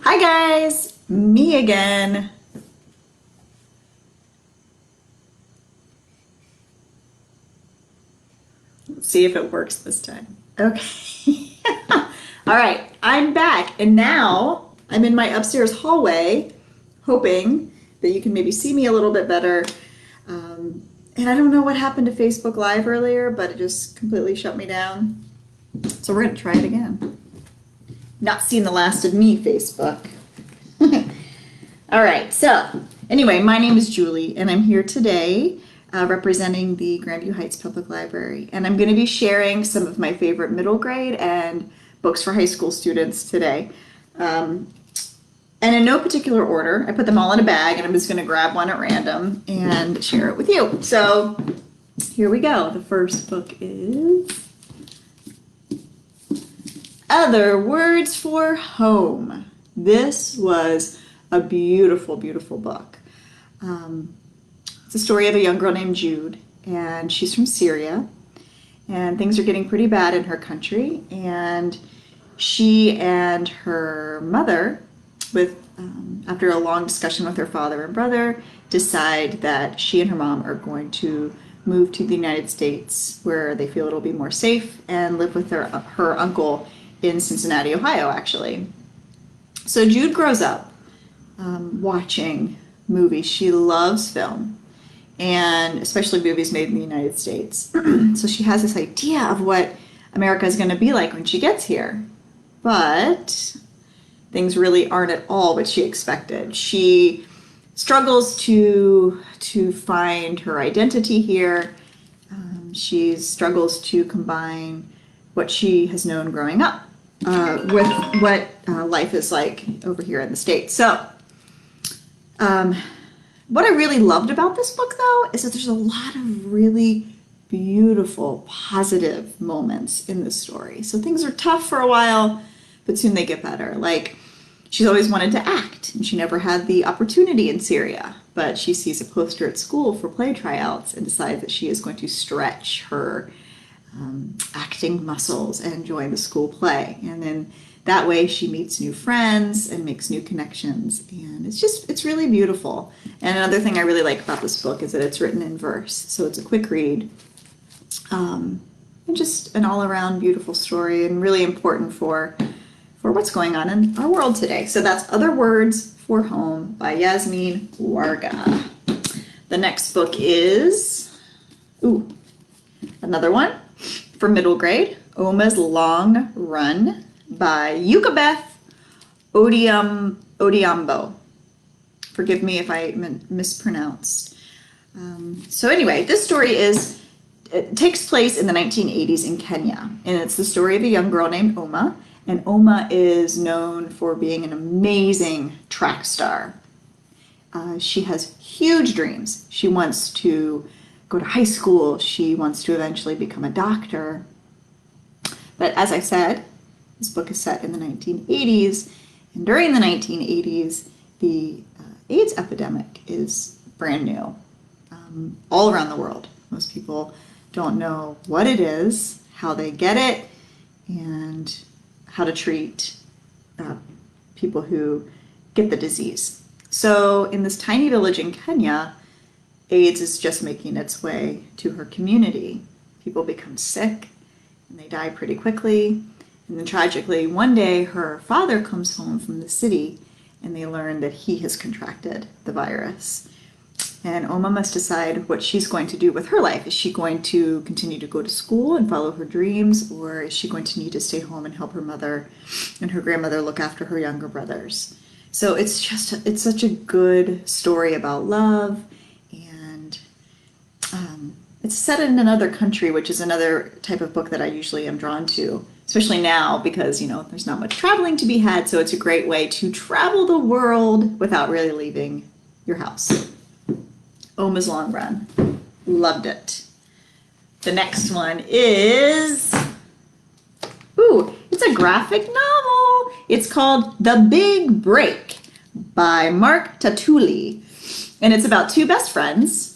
Hi guys, me again. Let's see if it works this time. Okay. All right, I'm back and now I'm in my upstairs hallway, hoping that you can maybe see me a little bit better. And I don't know what happened to Facebook Live earlier, but it just completely shut me down. So we're gonna try it again. Not seen the last of me, Facebook. All right, so anyway, my name is Julie, and I'm here today representing the Grandview Heights Public Library. And I'm going to be sharing some of my favorite middle grade and books for high school students today. And in no particular order, I put them all in a bag, and I'm just going to grab one at random and share it with you. So here we go. The first book is Other Words for Home. This was a beautiful, beautiful book. It's a story of a young girl named Jude, and she's from Syria, and things are getting pretty bad in her country, and she and her mother, after a long discussion with her father and brother, decide that she and her mom are going to move to the United States, where they feel it'll be more safe, and live with her uncle in Cincinnati, Ohio, actually. So Jude grows up watching movies. She loves film, and especially movies made in the United States. So she has this idea of what America is going to be like when she gets here. But things really aren't at all what she expected. She struggles to find her identity here. She struggles to combine what she has known growing up with what life is like over here in the States. So what I really loved about this book, though, is that there's a lot of really beautiful, positive moments in this story. So things are tough for a while, but soon they get better. Like, she's always wanted to act, and she never had the opportunity in Syria, but she sees a poster at school for play tryouts and decides that she is going to stretch her acting muscles and join the school play. And then that way she meets new friends and makes new connections, and it's really beautiful. And another thing I really like about this book is that it's written in verse, so it's a quick read, and just an all-around beautiful story, and really important for what's going on in our world today. So that's Other Words for Home by Yasmin Warga. The next book is another one for middle grade, Omas Long Run by Yukabeth Odiambo. Forgive me if I mispronounced. So anyway, this story it takes place in the 1980s in Kenya, and it's the story of a young girl named Oma, and Oma is known for being an amazing track star. She has huge dreams. She wants to go to high school. She wants to eventually become a doctor. But as I said, this book is set in the 1980s, and during the 1980s, the AIDS epidemic is brand new all around the world. Most people don't know what it is, how they get it, and how to treat people who get the disease. So in this tiny village in Kenya, AIDS is just making its way to her community. People become sick, and they die pretty quickly. And then tragically, one day her father comes home from the city, and they learn that he has contracted the virus. And Oma must decide what she's going to do with her life. Is she going to continue to go to school and follow her dreams, or is she going to need to stay home and help her mother and her grandmother look after her younger brothers? So it's such a good story about love, and it's set in another country, which is another type of book that I usually am drawn to, especially now because, there's not much traveling to be had, so it's a great way to travel the world without really leaving your house. Omas Long Run. Loved it. The next one is, it's a graphic novel. It's called The Big Break by Mark Tatuli. And it's about two best friends.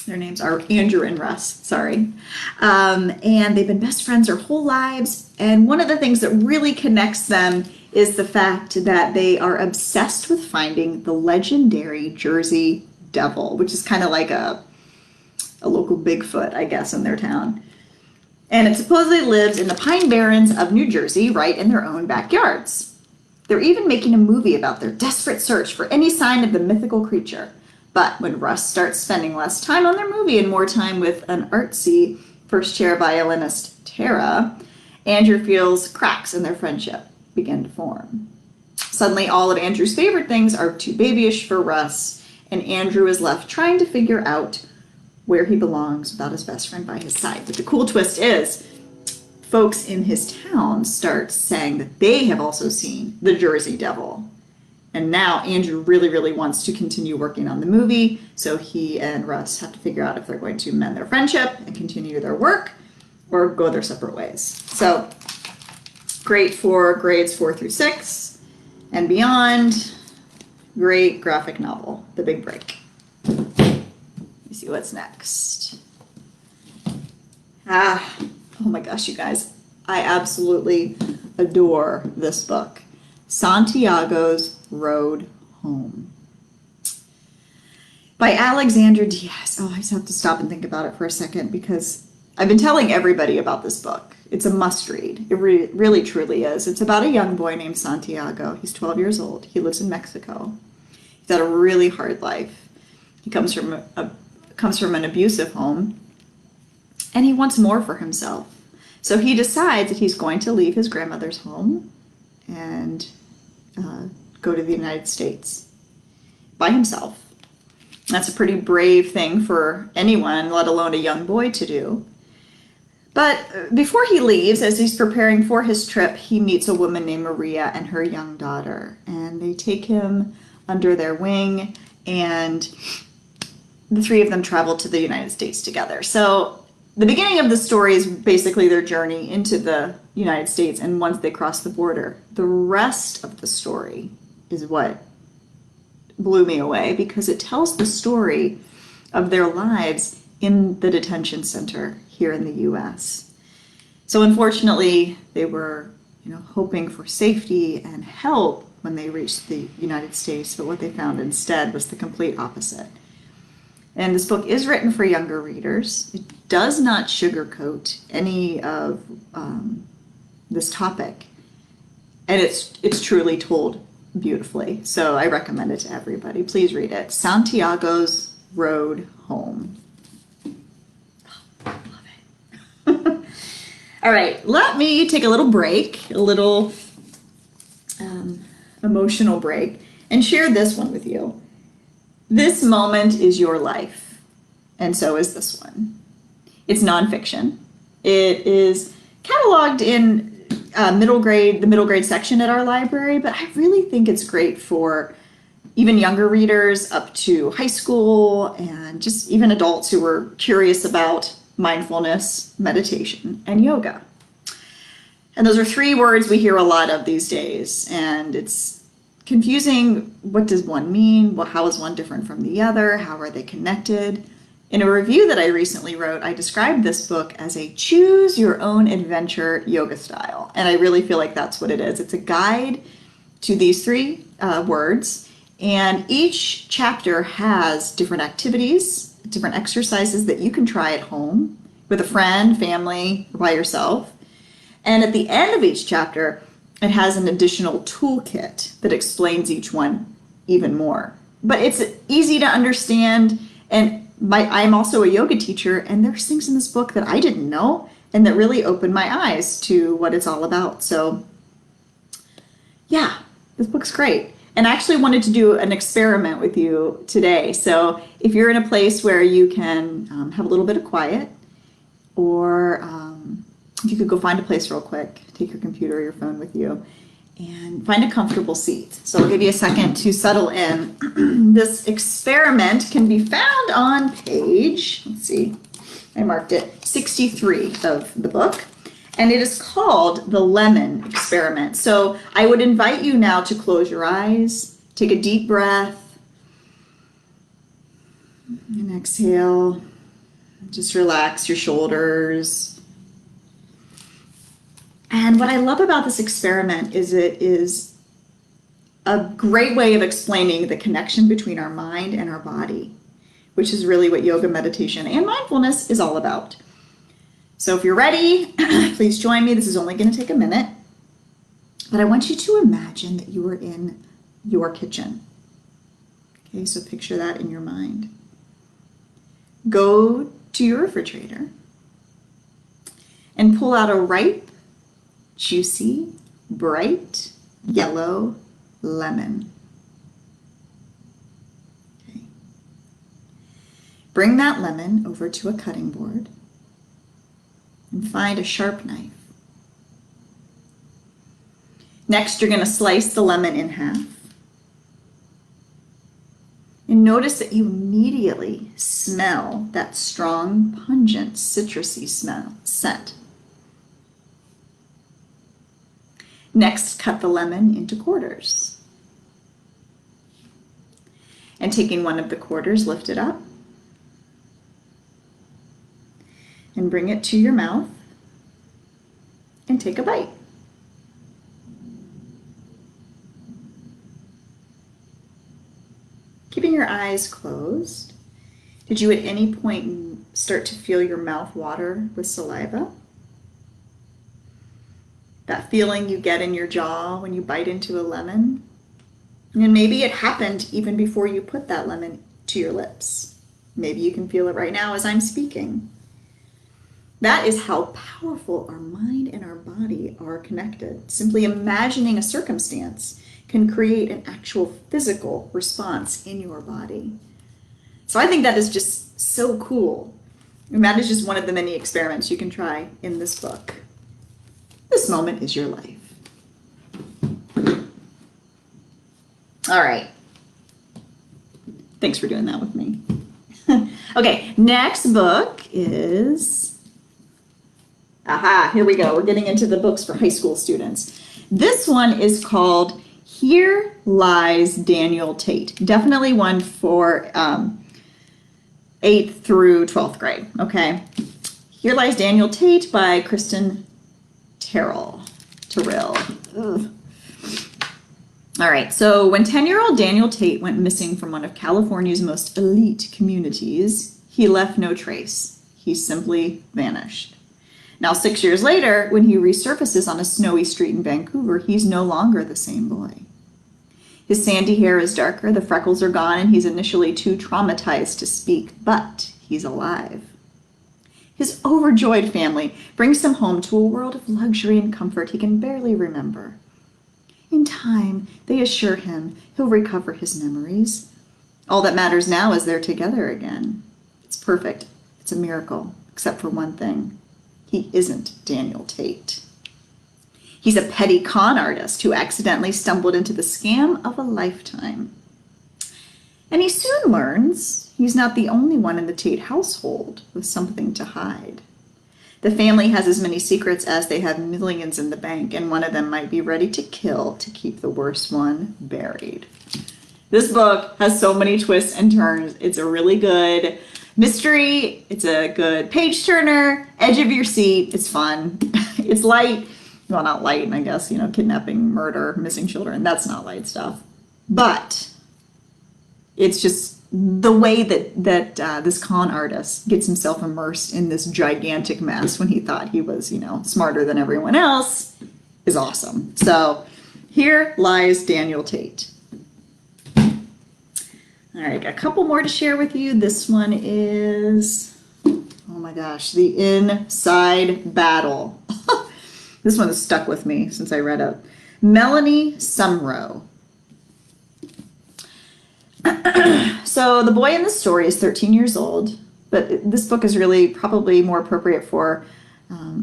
Their names are Andrew and Russ, sorry. And they've been best friends their whole lives. And one of the things that really connects them is the fact that they are obsessed with finding the legendary Jersey Devil, which is kind of like a local Bigfoot, I guess, in their town. And it supposedly lives in the Pine Barrens of New Jersey, right in their own backyards. They're even making a movie about their desperate search for any sign of the mythical creature. But when Russ starts spending less time on their movie and more time with an artsy first-chair violinist, Tara, Andrew feels cracks in their friendship begin to form. Suddenly, all of Andrew's favorite things are too babyish for Russ, and Andrew is left trying to figure out where he belongs without his best friend by his side. But the cool twist is, folks in his town start saying that they have also seen the Jersey Devil. And now Andrew really, really wants to continue working on the movie, so he and Russ have to figure out if they're going to mend their friendship and continue their work or go their separate ways. So, great for grades 4 through 6 and beyond. Great graphic novel, The Big Break. Let's see what's next. Oh my gosh, you guys. I absolutely adore this book. Santiago's Road Home by Alexandra Diaz. Oh, I just have to stop and think about it for a second because I've been telling everybody about this book. It's a must read. It really, truly is. It's about a young boy named Santiago. He's 12 years old. He lives in Mexico. He's had a really hard life. He comes from an abusive home, and he wants more for himself. So he decides that he's going to leave his grandmother's home and go to the United States by himself. That's a pretty brave thing for anyone, let alone a young boy, to do. But before he leaves, as he's preparing for his trip, he meets a woman named Maria and her young daughter. And they take him under their wing, and the three of them travel to the United States together. So the beginning of the story is basically their journey into the United States, and once they cross the border. The rest of the story is what blew me away, because it tells the story of their lives in the detention center here in the U.S. So unfortunately, they were, hoping for safety and help when they reached the United States, but what they found instead was the complete opposite. And this book is written for younger readers. It does not sugarcoat any of this topic, and it's truly told beautifully. So I recommend it to everybody. Please read it. Santiago's Road Home. Oh, love it. All right, let me take a little break, a little emotional break, and share this one with you. This moment is your life, and so is this one. It's nonfiction. It is cataloged in the middle grade section at our library, but I really think it's great for even younger readers up to high school and just even adults who are curious about mindfulness, meditation, and yoga. And those are three words we hear a lot of these days, and it's confusing. What does one mean? Well, how is one different from the other? How are they connected? In a review that I recently wrote, I described this book as a choose your own adventure yoga style. And I really feel like that's what it is. It's a guide to these three words, and each chapter has different activities, different exercises that you can try at home with a friend, family, or by yourself. And at the end of each chapter, it has an additional toolkit that explains each one even more. But it's easy to understand, and I'm also a yoga teacher, and there's things in this book that I didn't know and that really opened my eyes to what it's all about. So yeah, this book's great. And I actually wanted to do an experiment with you today. So if you're in a place where you can have a little bit of quiet, or if you could go find a place real quick, take your computer or your phone with you, and find a comfortable seat. So I'll give you a second to settle in. This experiment can be found on page, let's see, I marked it, 63 of the book. And it is called the Lemon Experiment. So I would invite you now to close your eyes, take a deep breath, and exhale. Just relax your shoulders. And what I love about this experiment is it is a great way of explaining the connection between our mind and our body, which is really what yoga, meditation, and mindfulness is all about. So if you're ready, please join me. This is only going to take a minute. But I want you to imagine that you are in your kitchen. Okay, so picture that in your mind. Go to your refrigerator and pull out a ripe, juicy, bright yellow lemon. Okay. Bring that lemon over to a cutting board and find a sharp knife. Next, you're going to slice the lemon in half. And notice that you immediately smell that strong, pungent, citrusy scent. Next, cut the lemon into quarters. And taking one of the quarters, lift it up and bring it to your mouth and take a bite. Keeping your eyes closed, did you at any point start to feel your mouth water with saliva? That feeling you get in your jaw when you bite into a lemon? And maybe it happened even before you put that lemon to your lips. Maybe you can feel it right now as I'm speaking. That is how powerful our mind and our body are connected. Simply imagining a circumstance can create an actual physical response in your body. So I think that is just so cool. And that is just one of the many experiments you can try in this book. This moment is your life. All right. Thanks for doing that with me. Okay, next book is, here we go. We're getting into the books for high school students. This one is called Here Lies Daniel Tate. Definitely one for 8th through 12th grade, okay? Here Lies Daniel Tate by Kristen Terrell. Ugh. All right, so when 10-year-old Daniel Tate went missing from one of California's most elite communities, he left no trace. He simply vanished. Now, 6 years later, when he resurfaces on a snowy street in Vancouver, he's no longer the same boy. His sandy hair is darker, the freckles are gone, and he's initially too traumatized to speak, but he's alive. His overjoyed family brings him home to a world of luxury and comfort he can barely remember. In time, they assure him he'll recover his memories. All that matters now is they're together again. It's perfect. It's a miracle, except for one thing. He isn't Daniel Tate. He's a petty con artist who accidentally stumbled into the scam of a lifetime. And he soon learns he's not the only one in the Tate household with something to hide. The family has as many secrets as they have millions in the bank, and one of them might be ready to kill to keep the worst one buried. This book has so many twists and turns. It's a really good mystery. It's a good page turner, edge of your seat. It's fun. It's light. Well, not light, I guess, kidnapping, murder, missing children. That's not light stuff. But it's just the way that this con artist gets himself immersed in this gigantic mess when he thought he was, smarter than everyone else is awesome. So Here Lies Daniel Tate. All right, a couple more to share with you. This one is, oh my gosh, The Inside Battle. This one has stuck with me since I read it. Melanie Sumrow. So the boy in the story is 13 years old, but this book is really probably more appropriate for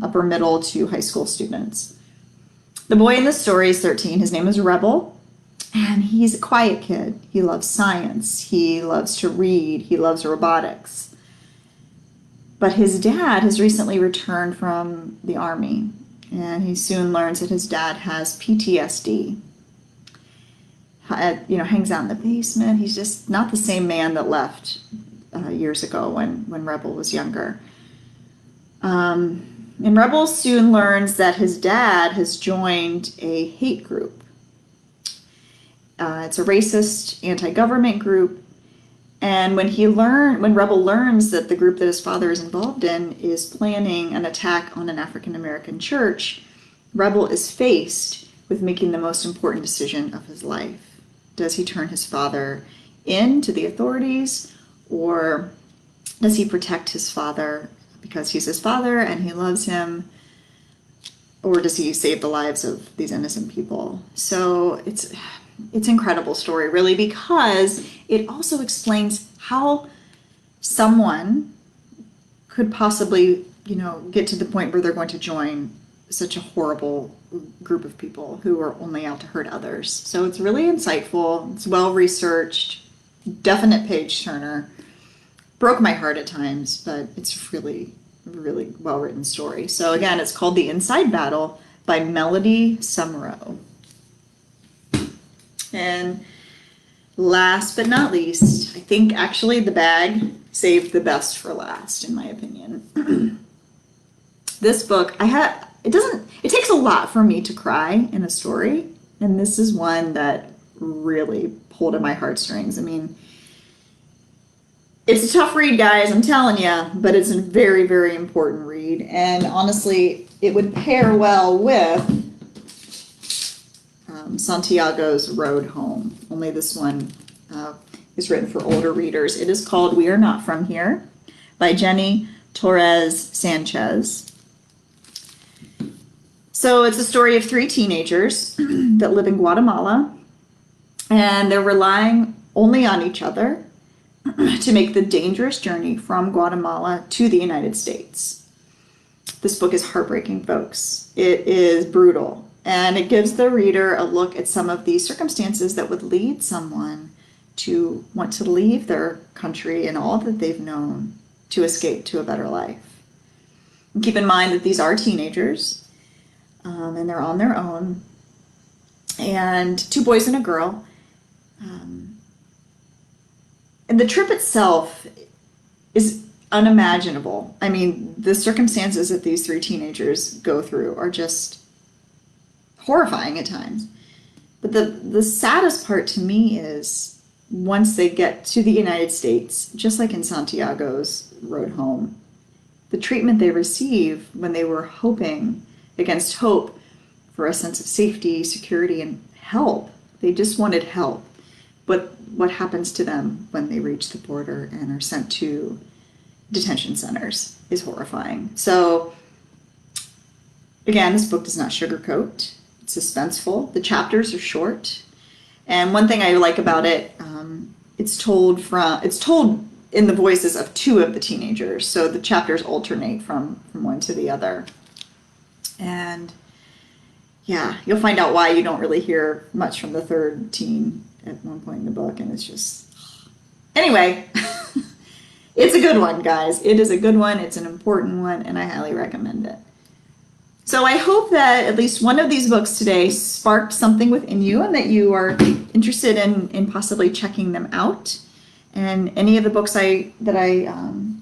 upper middle to high school students. The boy in the story is 13. His name is Rebel, and he's a quiet kid. He loves science. He loves to read. He loves robotics. But his dad has recently returned from the army, and he soon learns that his dad has PTSD. Hangs out in the basement. He's just not the same man that left years ago when Rebel was younger. And Rebel soon learns that his dad has joined a hate group. It's a racist, anti-government group. And when Rebel learns that the group that his father is involved in is planning an attack on an African American church, Rebel is faced with making the most important decision of his life. Does he turn his father in to the authorities, or does he protect his father because he's his father and he loves him, or does he save the lives of these innocent people? So it's an incredible story, really, because it also explains how someone could possibly, get to the point where they're going to join such a horrible group of people who are only out to hurt others. So it's really insightful. It's well researched, definite page turner. Broke my heart at times, but it's really, really well written story. So again, it's called The Inside Battle by Melody Summerow. And last but not least, I think actually the bag saved the best for last, in my opinion. This book, it takes a lot for me to cry in a story, and this is one that really pulled at my heartstrings. I mean, it's a tough read, guys, I'm telling you, but it's a very, very important read, and honestly, it would pair well with Santiago's Road Home, only this one is written for older readers. It is called We Are Not From Here by Jenny Torres Sanchez. So it's a story of 3 teenagers that live in Guatemala, and they're relying only on each other to make the dangerous journey from Guatemala to the United States. This book is heartbreaking, folks. It is brutal, and it gives the reader a look at some of the circumstances that would lead someone to want to leave their country and all that they've known to escape to a better life. And keep in mind that these are teenagers, and they're on their own, and 2 boys and a girl. And the trip itself is unimaginable. I mean, the circumstances that these 3 teenagers go through are just horrifying at times. But the saddest part to me is once they get to the United States, just like in Santiago's Road Home, the treatment they receive when they were hoping against hope for a sense of safety, security, and help. They just wanted help. But what happens to them when they reach the border and are sent to detention centers is horrifying. So again, this book does not sugarcoat. It's suspenseful. The chapters are short. And one thing I like about it, it's told in the voices of 2 of the teenagers. So the chapters alternate from one to the other. And yeah, you'll find out why you don't really hear much from the 3rd teen at one point in the book, and it's just... Anyway, it's a good one, guys. It is a good one. It's an important one, and I highly recommend it. So I hope that at least one of these books today sparked something within you and that you are interested in possibly checking them out. And any of the books that I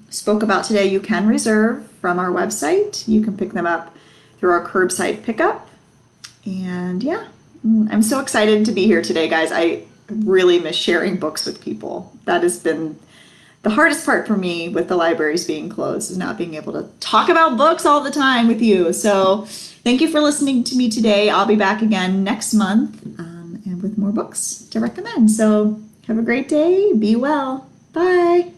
spoke about today, you can reserve from our website. You can pick them up through our curbside pickup. And yeah, I'm so excited to be here today, guys. I really miss sharing books with people. That has been the hardest part for me with the libraries being closed, is not being able to talk about books all the time with you. So thank you for listening to me today. I'll be back again next month and with more books to recommend. So have a great day. Be well. Bye.